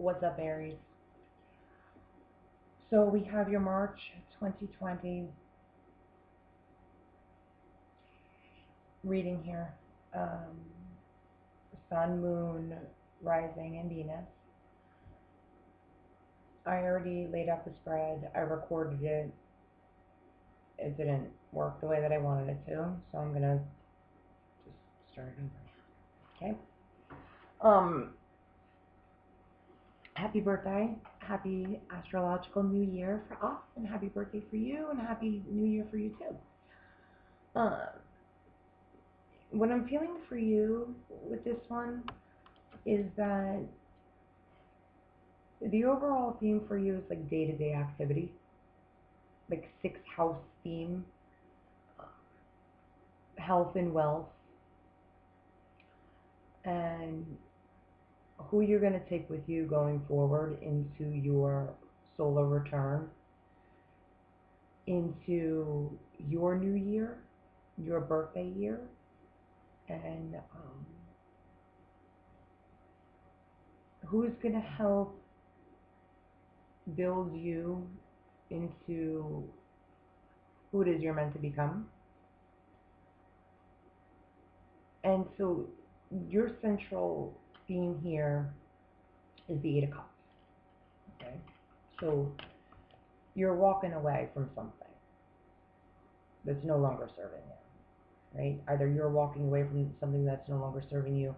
What's up, Aries? So we have your March 2020 reading here. Um, Sun, Moon, Rising, and Venus. I already laid out the spread. I recorded it. It didn't work the way that I wanted it to, so I'm gonna just start it over. Okay. Um, Happy birthday. Happy astrological new year for us, and happy birthday for you, and happy new year for you too. Uh, what I'm feeling for you with this one is that the overall theme for you is like day-to-day activity, like sixth house theme, health and wealth, and who you're going to take with you going forward into your solar return, into your new year, your birthday year, and who is going to help build you into who it is you're meant to become. And so your central theme here is the Eight of Cups. Okay? So you're walking away from something that's no longer serving you, right? Either you're walking away from something that's no longer serving you.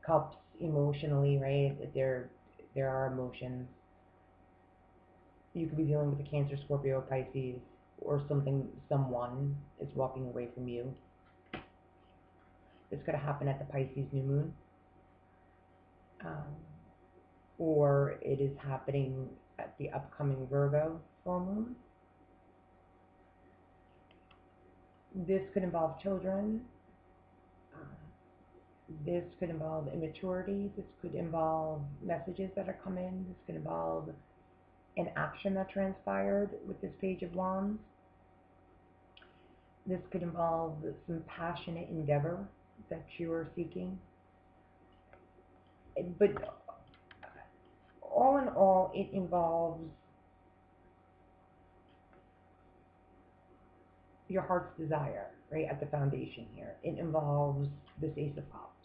Cups emotionally, right? There are emotions. You could be dealing with a Cancer, Scorpio, Pisces, or someone is walking away from you. It's going to happen at the Pisces new moon. Or it is happening at the upcoming Virgo full moon. This could involve children. This could involve immaturity. This could involve messages that are coming. This could involve an action that transpired with this Page of Wands. This could involve some passionate endeavor that you are seeking. But all in all, it involves your heart's desire, right, at the foundation here. It involves this Ace of Cups.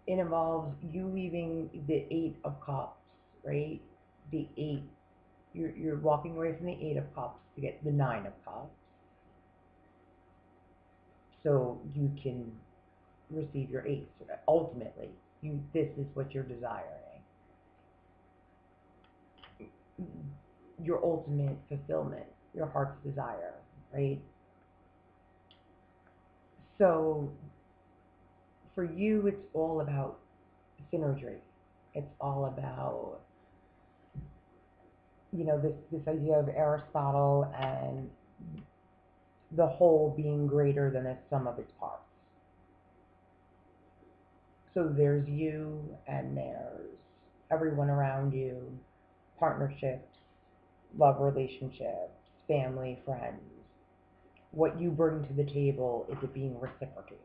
It involves you leaving the Eight of Cups, right? The Eight, you're walking away from the Eight of Cups to get the Nine of Cups. So you can receive your Eight. So ultimately, this is what you're desiring. Your ultimate fulfillment, your heart's desire, right? So for you, it's all about synergy. It's all about, this idea of Aristotle and the whole being greater than the sum of its parts. So there's you and there's everyone around you, partnerships, love relationships, family, friends. What you bring to the table, is it being reciprocated?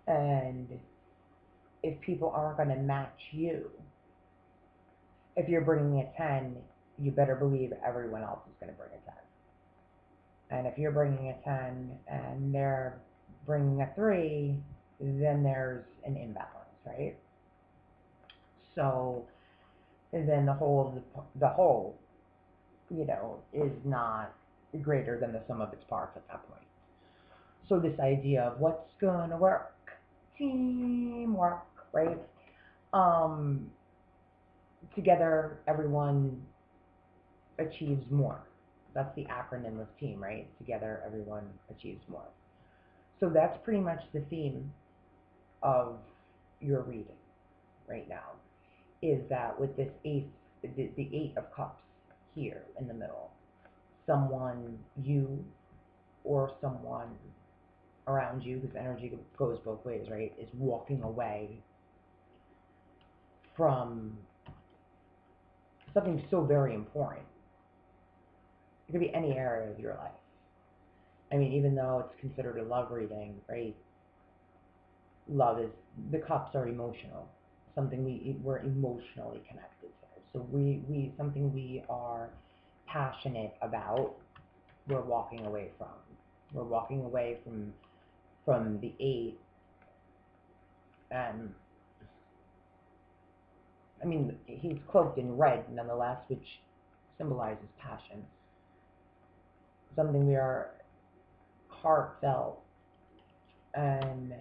And if people aren't going to match you, if you're bringing a 10, you better believe everyone else is going to bring a 10. And if you're bringing a 10 and they're bringing a 3, then there's an imbalance, right? So then the whole, is not greater than the sum of its parts at that point. So this idea of what's going to work, teamwork, right? Together, everyone achieves more. That's the acronym of team, right? Together, everyone achieves more. So that's pretty much the theme of your reading right now, is that with this the Eight of Cups here in the middle, someone, you or someone around you, because energy goes both ways, right, is walking away from something so very important. It could be any area of your life. I mean, even though it's considered a love reading, right? Love is, the cups are emotional. something we're emotionally connected to. So something we are passionate about, we're walking away from. We're walking away from the 8. And I mean, he's cloaked in red nonetheless, which symbolizes passion. Something we are heartfelt and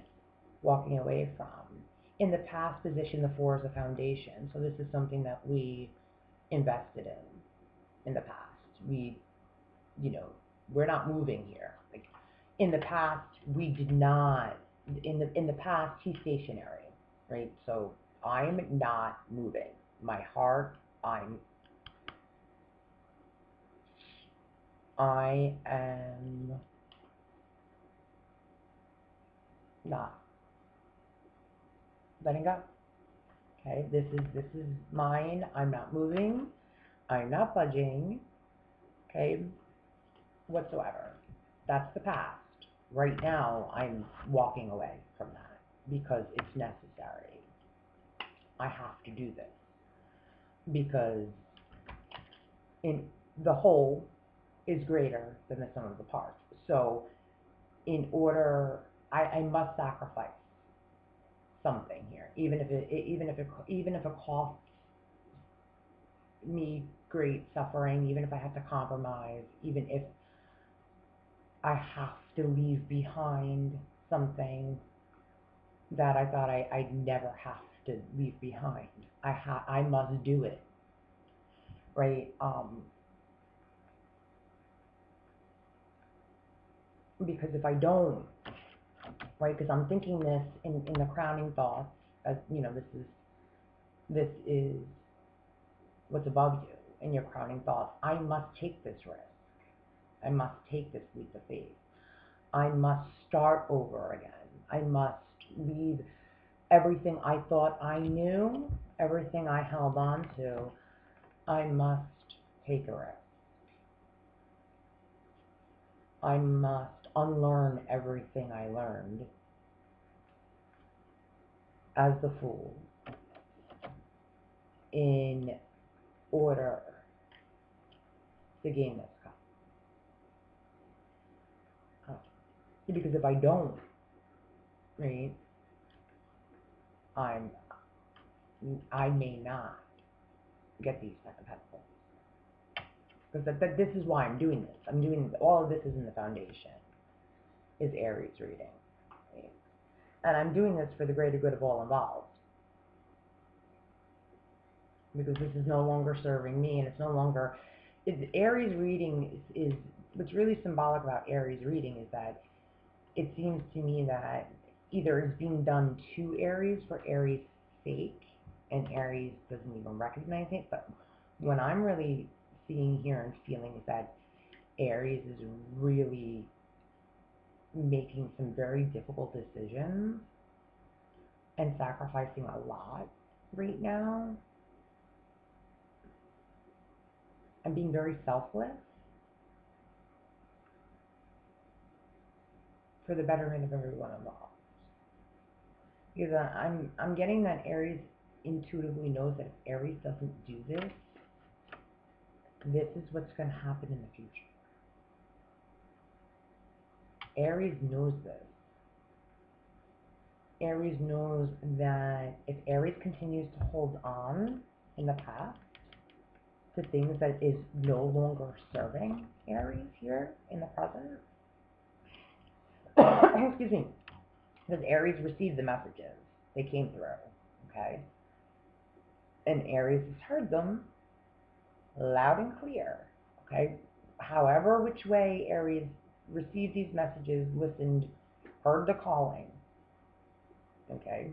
walking away from. In the past position, the 4 is a foundation. So this is something that we invested in the past. We're not moving here. Like, in the past, we did not. In the past, he's stationary, right? So I'm not moving. My heart, I am not letting go. Okay, this is mine. I'm not moving. I'm not budging. Okay, whatsoever. That's the past. Right now, I'm walking away from that because it's necessary. I have to do this because the whole is greater than the sum of the parts. So in order, I must sacrifice something here, even if it costs me great suffering, even if I have to compromise, even if I have to leave behind something that I thought I'd never have to leave behind. I must do it, right? Because if I don't, right? Because I'm thinking this in the crowning thoughts, as this is what's above you in your crowning thoughts. I must take this risk. I must take this leap of faith. I must start over again. I must leave everything I thought I knew, everything I held on to. I must take a risk. I must unlearn everything I learned as the Fool in order to gain this cup. Because if I don't, right, I may not get these 7 pentacles. Because this is why I'm doing this. I'm doing all of this is in the foundation. Is Aries reading, right? And I'm doing this for the greater good of all involved. Because this is no longer serving me, and it's no longer. Aries reading is what's really symbolic about Aries reading is that it seems to me that either it's being done to Aries for Aries' sake, and Aries doesn't even recognize it. But what I'm really seeing here and feeling is that Aries is really making some very difficult decisions and sacrificing a lot right now and being very selfless for the betterment of everyone involved. Because I'm getting that Aries intuitively knows that if Aries doesn't do this, this is what's going to happen in the future. Aries knows this. Aries knows that if Aries continues to hold on in the past to things that is no longer serving Aries here in the present, excuse me, because Aries received the messages. They came through, okay? And Aries has heard them loud and clear, okay? However which way Aries received these messages, listened, heard the calling, okay?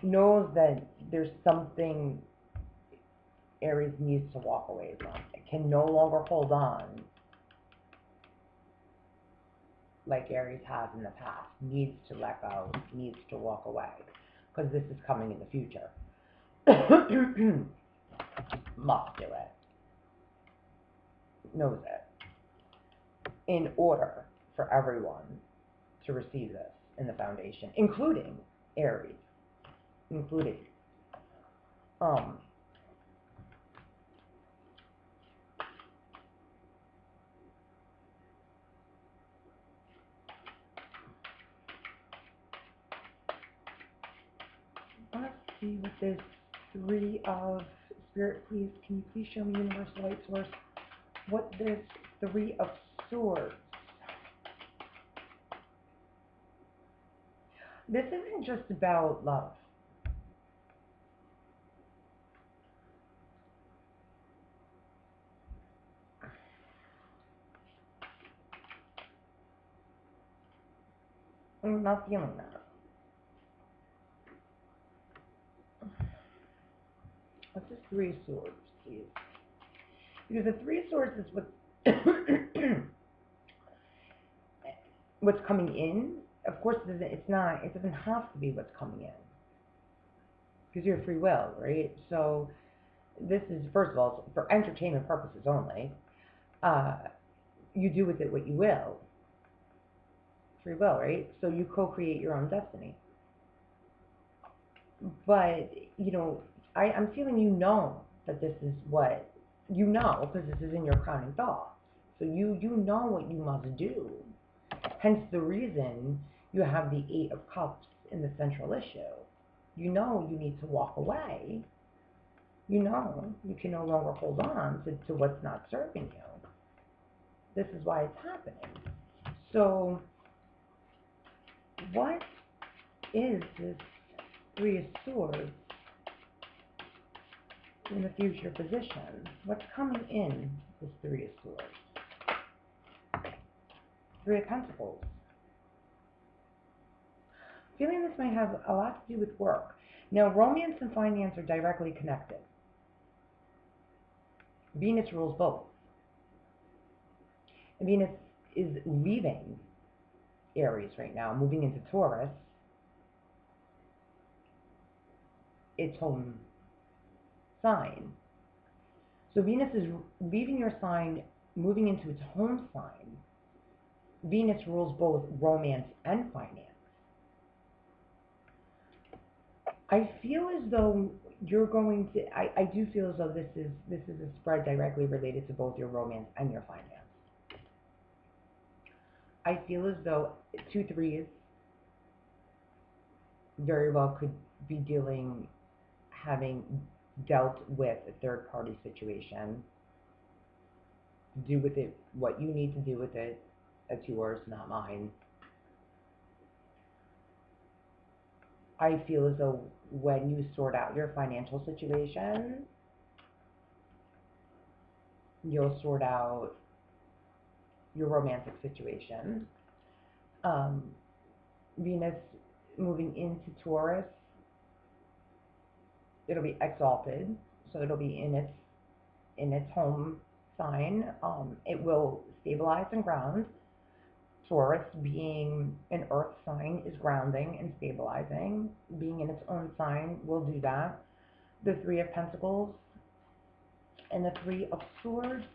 Knows that there's something Aries needs to walk away from. It can no longer hold on like Aries has in the past. Needs to let go, needs to walk away, because this is coming in the future. Must do it. Knows it. In order for everyone to receive this in the foundation, including Aries, including. Let's see what this Three of Spirit, please. Can you please show me, Universal Light Source, what this Three of Swords. This isn't just about love. I'm not feeling that. What's this Three of Swords, please? Because the Three of Swords is what what's coming in. Of course, it doesn't have to be what's coming in. Because you're free will, right? So this is, first of all, for entertainment purposes only. You do with it what you will. Free will, right? So you co-create your own destiny. But, I'm feeling that this is what, because this is in your crowning thoughts. So you know what you must do. Hence the reason you have the Eight of Cups in the central issue. You need to walk away. You can no longer hold on to what's not serving you. This is why it's happening. So, what is this Three of Swords in the future position? What's coming in this Three of Swords? Three of Pentacles. Feeling this might have a lot to do with work. Now, romance and finance are directly connected. Venus rules both. Venus is leaving Aries right now, moving into Taurus, its home sign. So Venus is leaving your sign, moving into its home sign. Venus rules both romance and finance. I feel as though you're going to, I do feel as though this is a spread directly related to both your romance and your finance. I feel as though 2 3s very well could be having dealt with a third party situation. Do with it what you need to do with it. It's yours, not mine. I feel as though when you sort out your financial situation, you'll sort out your romantic situation. Venus moving into Taurus, it'll be exalted, so it'll be in its home sign. It will stabilize and ground. Taurus, being an earth sign, is grounding and stabilizing. Being in its own sign will do that. The Three of Pentacles and the Three of Swords.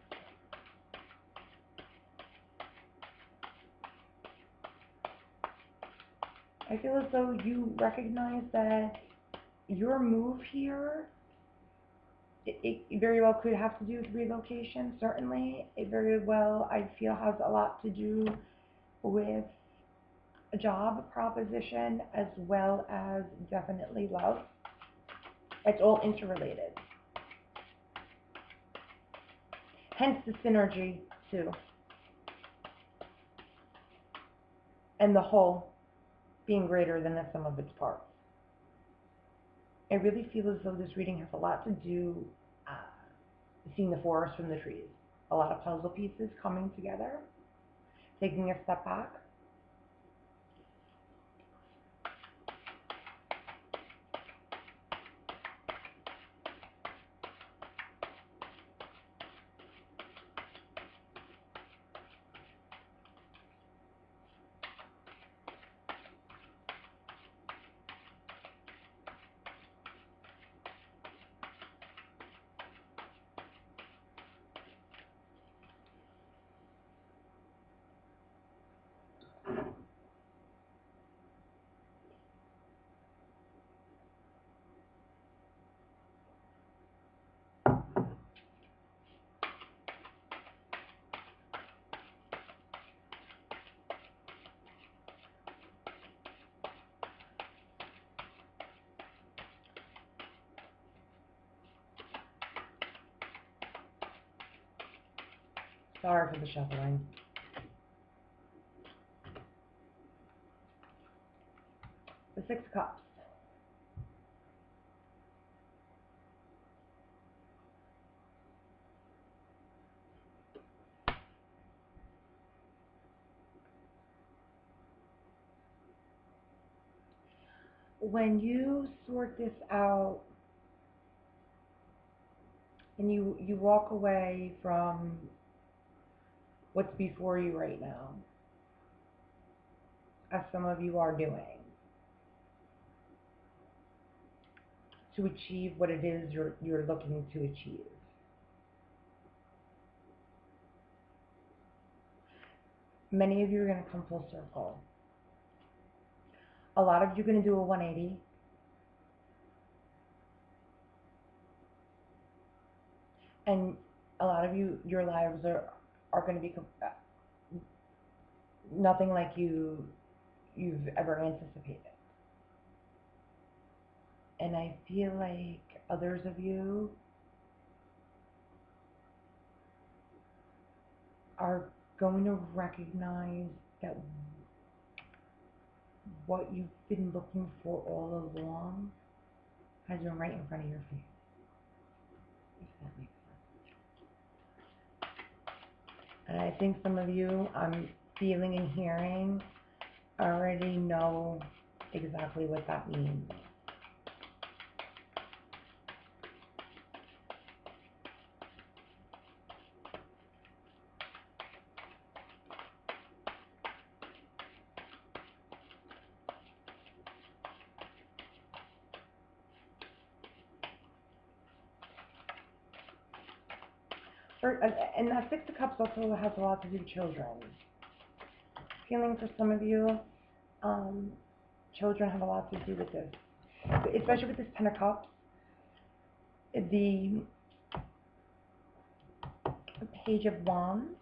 I feel as though you recognize that your move here, it very well could have to do with relocation, certainly. It very well, I feel, has a lot to do with a job proposition as well as definitely love. It's all interrelated. Hence the synergy too. And the whole being greater than the sum of its parts. I really feel as though this reading has a lot to do seeing the forest from the trees. A lot of puzzle pieces coming together, taking a step back. Sorry for the shuffling. The Six of Cups. When you sort this out and you walk away from what's before you right now, as some of you are doing, to achieve what it is you're looking to achieve. Many of you are going to come full circle. A lot of you are going to do a 180. And a lot of you, your lives are going to be nothing like you've ever anticipated. And I feel like others of you are going to recognize that what you've been looking for all along has been right in front of your face. If that makes sense. And I think some of you, I'm feeling and hearing, already know exactly what that means. And that Six of Cups also has a lot to do with children. Feeling for some of you, children have a lot to do with this. Especially with this Ten of Cups. The Page of Wands.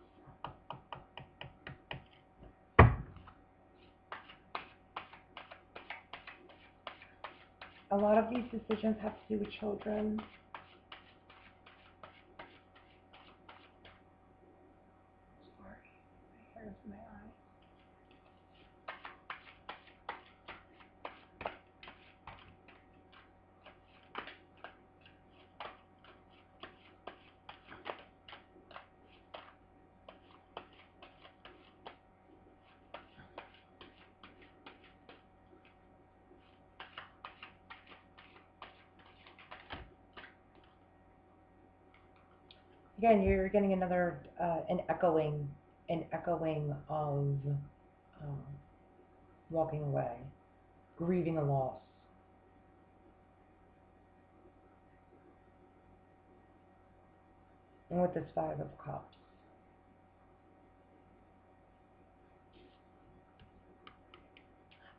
A lot of these decisions have to do with children. My eye. Again, you're getting another an echoing of walking away, grieving a loss. And with this Five of Cups.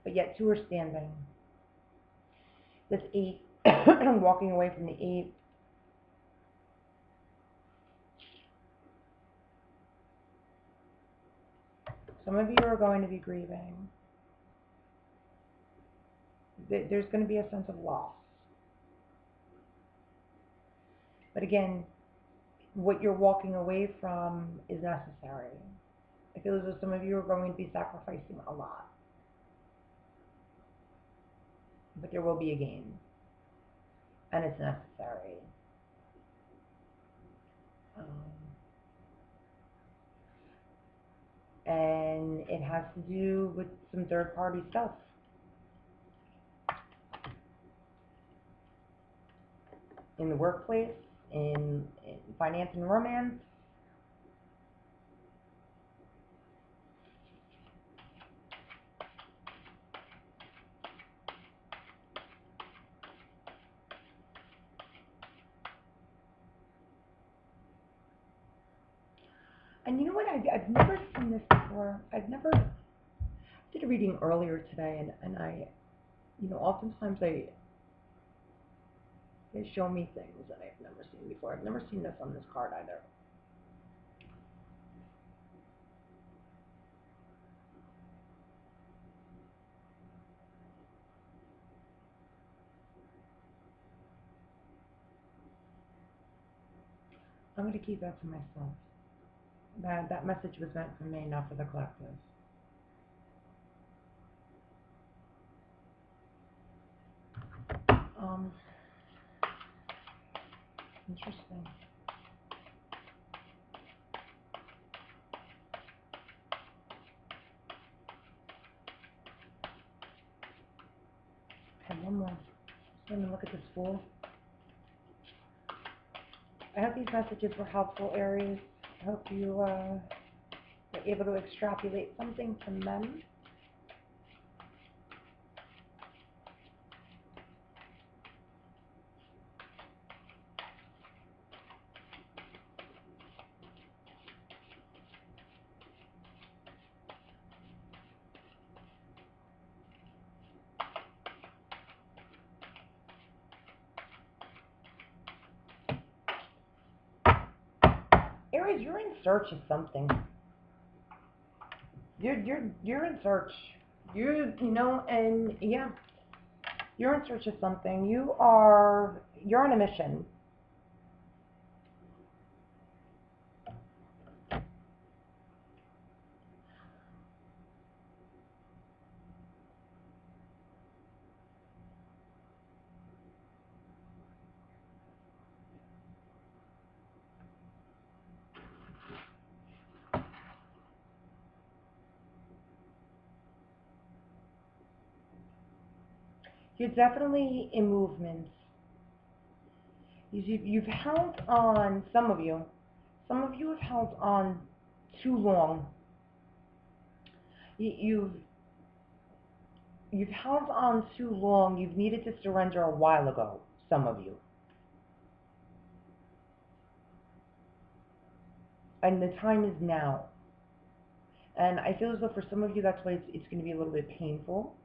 But yet two are standing. This Eight, walking away from the Eight. Some of you are going to be grieving. There's going to be a sense of loss. But again, what you're walking away from is necessary. I feel as though some of you are going to be sacrificing a lot. But there will be a gain. And it's necessary. And it has to do with some third-party stuff. In the workplace, in finance and romance. And you know what? I've never seen this before. I did a reading earlier today, and I, oftentimes they show me things that I've never seen before. I've never seen this on this card either. I'm going to keep that to myself. That message was meant for me, not for the collective. Interesting. Okay, one more. Let me look at this Fool. I hope these messages were helpful, Aries. I hope you were able to extrapolate something from them. Aries, you're in search of something. You're in search. You know, and yeah, you're in search of something. You're on a mission. You're definitely in movement. You've held on, some of you have held on too long. You've held on too long. You've needed to surrender a while ago, some of you. And the time is now. And I feel as though for some of you, that's why it's going to be a little bit painful.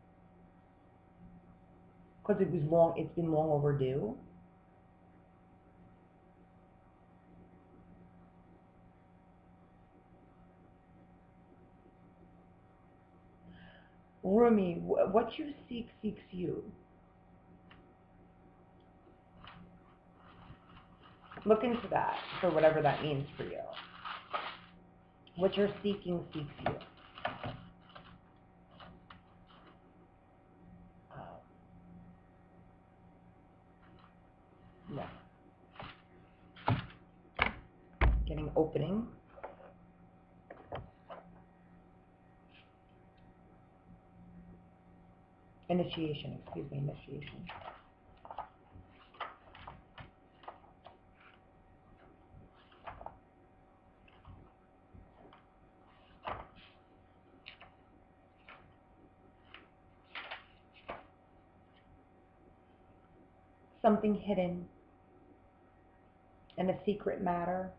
Because it's been long overdue. Rumi, what you seek seeks you. Look into that for whatever that means for you. What you're seeking seeks you. Yeah. Getting opening. Initiation. Something hidden and a secret matter.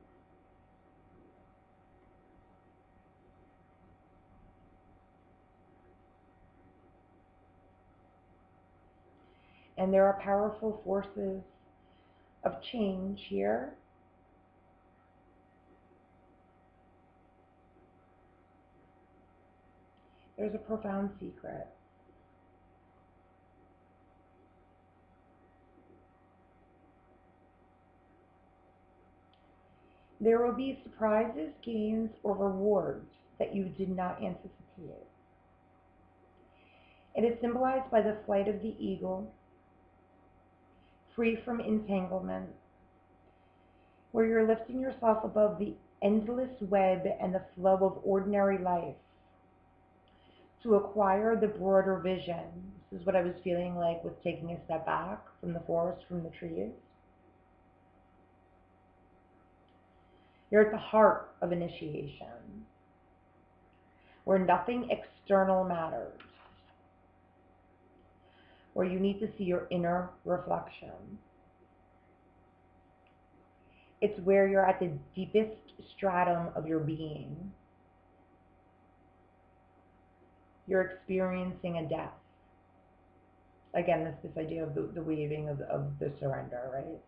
And there are powerful forces of change here. There's a profound secret. There will be surprises, gains, or rewards that you did not anticipate. It is symbolized by the flight of the eagle, free from entanglement, where you're lifting yourself above the endless web and the flow of ordinary life to acquire the broader vision. This is what I was feeling like with taking a step back from the forest, from the trees. You're at the heart of initiation, where nothing external matters, where you need to see your inner reflection. It's where you're at the deepest stratum of your being. You're experiencing a death. Again, this idea of the weaving of the surrender, right?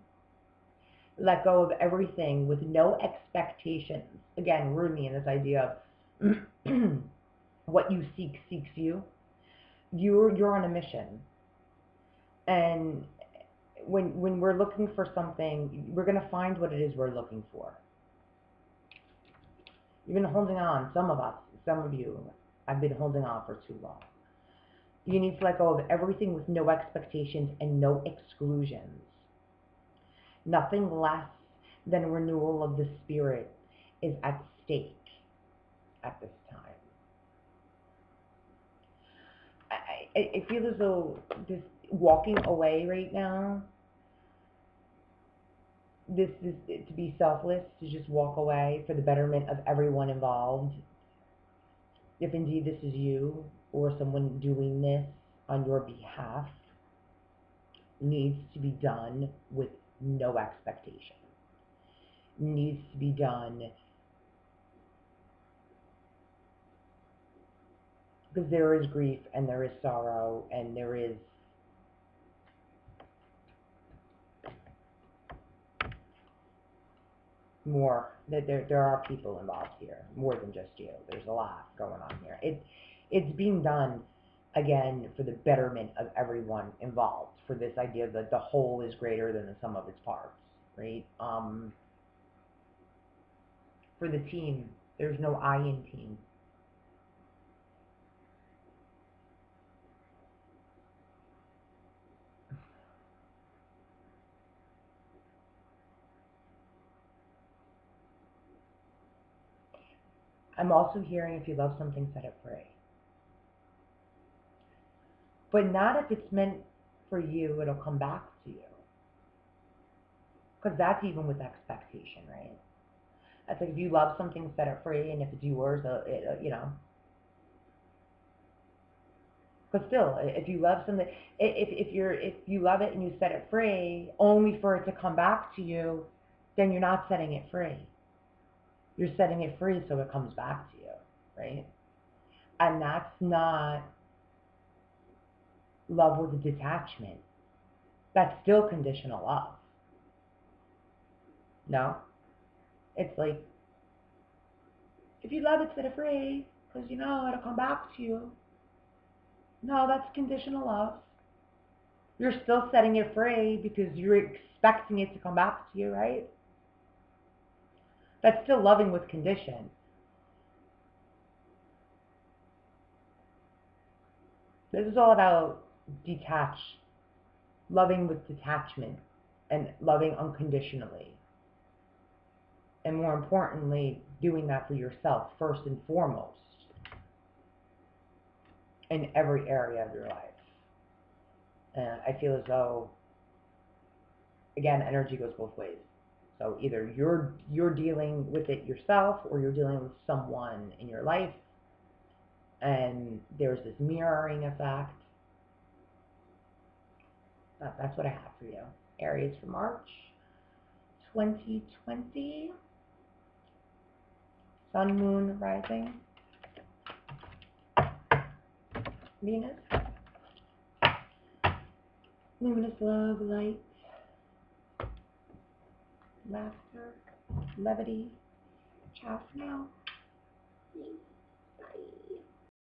Let go of everything with no expectations. Again, Rumi, and this idea of what you seek seeks you. You're on a mission. And when we're looking for something, we're going to find what it is we're looking for. You've been holding on. Some of us, some of you, have been holding on for too long. You need to let go of everything with no expectations and no exclusions. Nothing less than a renewal of the spirit is at stake at this time. I feel as though this walking away right now, this is to be selfless, to just walk away for the betterment of everyone involved. If indeed this is you or someone doing this on your behalf, needs to be done with no expectation. Needs to be done because there is grief and there is sorrow and there is more, that there are people involved here, more than just you. There's a lot going on here. It's being done again for the betterment of everyone involved, for this idea that the whole is greater than the sum of its parts, right? For the team, there's no I in team. I'm also hearing, if you love something, set it free. But not if it's meant for you, it'll come back to you. Because that's even with expectation, right? That's like if you love something, set it free, and if it's yours, you know. But still, if you love something, if you love it and you set it free, only for it to come back to you, then you're not setting it free. You're setting it free so it comes back to you, right? And that's not love with a detachment. That's still conditional love. No? It's like, if you love it, set it free, because you know it'll come back to you. No, that's conditional love. You're still setting it free because you're expecting it to come back to you, right? That's still loving with condition. This is all about loving with detachment and loving unconditionally. And more importantly, doing that for yourself first and foremost in every area of your life. And I feel as though, again, energy goes both ways. So either you're dealing with it yourself or you're dealing with someone in your life, and there's this mirroring effect. That's what I have for you. Aries for March 2020. Sun, Moon, Rising. Venus. Luminous love, light, laughter, levity. Ciao for now.